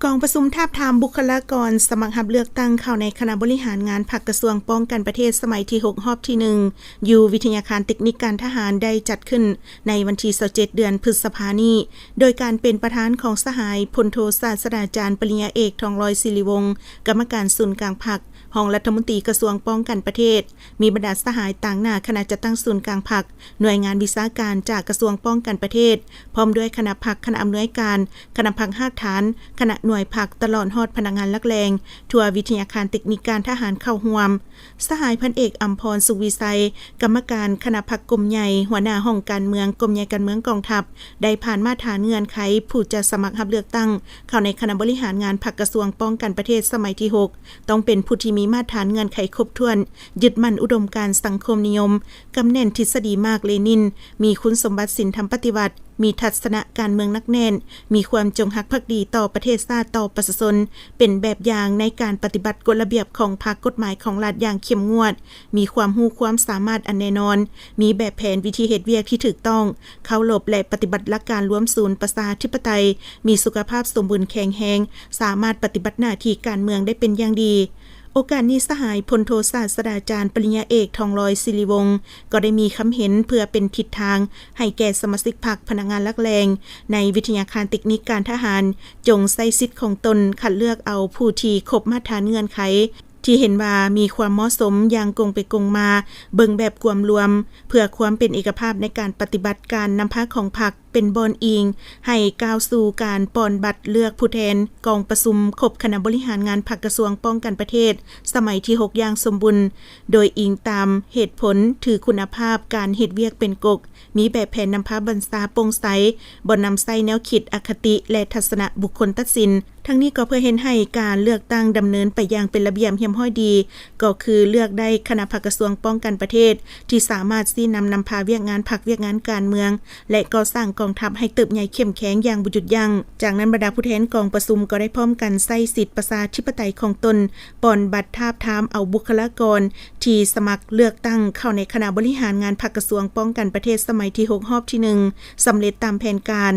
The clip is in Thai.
กองประชุมทาบทามบุคลากรสมัครรับเลือกตั้งเข้าในคณะบริหารงานพรรคกระทรวงป้องกันประเทศสมัยที่6รอบที่1อยู่วิทยาคารเทคนิคการทหารได้จัดขึ้นในวันที่27เดือนพฤษภาคมนี้โดยการเป็นประธานของสหายพลโทศาสตราจารย์ปริญญาเอกทองร้อยศิริวงศ์กรรมการศูนย์กลางพรรคห้องรัฐมนตรีกระทรวงป้องกันประเทศมีบรรดาสหายต่างหน้าคณะจัดตั้งศูนย์กลางพรรคหน่วยงานวิชาการจากกระทรวงป้องกันประเทศพร้อมด้วยคณะพรรคคณะอำนวยการคณะพรรค5ฐานคณะหน่วยพรรคตลอดฮอดพนักงานลักแรงทั่ววิทยาคารเทคนิคการทหารเข้าร่วมสหายพันเอกอัมพรสุวิไสกรรมการคณะพรรคกรมใหญ่หัวหน้าห้องการเมืองกรมใหญ่การเมืองกองทัพได้ผ่านมาตรฐานเงื่อนไขผู้จะสมัครรับเลือกตั้งเข้าในคณะบริหารงานพรรคกระทรวงป้องกันประเทศสมัยที่6ต้องเป็นผู้ที่มีมาตรฐานเงื่อนไขครบถ้วนยึดมั่นอุดมการณ์สังคมนิยมกำแน่นทฤษฎีมาร์กเลนินมีคุณสมบัติศีลธรรมปฏิบัติมีทัศนะการเมืองนักแน่นมีความจงรักภักดีต่อประเทศชาติต่อประชาชนเป็นแบบอย่างในการปฏิบัติกฎระเบียบของพรรคกฎหมายของรัฐอย่างเข้มงวดมีความรู้ความสามารถอันแน่นอนมีแบบแผนวิธีเฮ็ดเวียกที่ถูกต้องเคารพและปฏิบัติหลักการรวมศูนย์ประชาธิปไตยมีสุขภาพสมบูรณ์แข็งแรงสามารถปฏิบัติหน้าที่การเมืองได้เป็นอย่างดีโอกาสนี้สหายพลโทศาสตราจารย์ปริญญาเอกทองร้อยศิริวงศ์ก็ได้มีคำเห็นเพื่อเป็นทิศทางให้แก่สมาชิกพรรคพนักงานลักแรงในวิทยาคารเทคนิคการทหารจงใช้สิทธิ์ของตนคัดเลือกเอาผู้ที่ครบมาตรฐานเงื่อนไขที่เห็นว่ามีความเหมาะสมอย่างกงไปกงมาเบิ่งแบบกวมรวมเพื่อความเป็นเอกภาพในการปฏิบัติการนำพาของพรรคเป็นบอนอิงให้ก้าวสู่การปอนบัตรเลือกผู้แทนกองประชุมครบคณะบริหารงานพรรคกระทรวงป้องกันประเทศสมัยที่6อย่างสมบูรณ์โดยอิงตามเหตุผลถือคุณภาพการเฮ็ดเวียกเป็นกกมีแบบแผนนำพาบรรษาโปร่งใสบ่นำใส่แนวคิดอคติและทัศนะบุคคลตัดสินทั้งนี้ก็เพื่อเห็นให้การเลือกตั้งดำเนินไปอย่างเป็นระเบียบเรียบร้อยดีก็คือเลือกได้คณะพรรคกระทรวงป้องกันประเทศที่สามารถสินำพาเวียกงานพรรคเวียกงานการเมืองและก่อสร้างกองทัพให้เติบใหญ่เข้มแข็งอย่างบ่หยุดยั้งจากนั้นบรรดาผู้แทนกองประชุมก็ได้พร้อมกันใช้สิทธิประชาธิปไตยของตนปอนบัตรทาบทามเอาบุคลากรที่สมัครเลือกตั้งเข้าในคณะบริหารงานพรรคกระทรวงป้องกันประเทศสมัยที่6รอบที่1สำเร็จตามแผนการ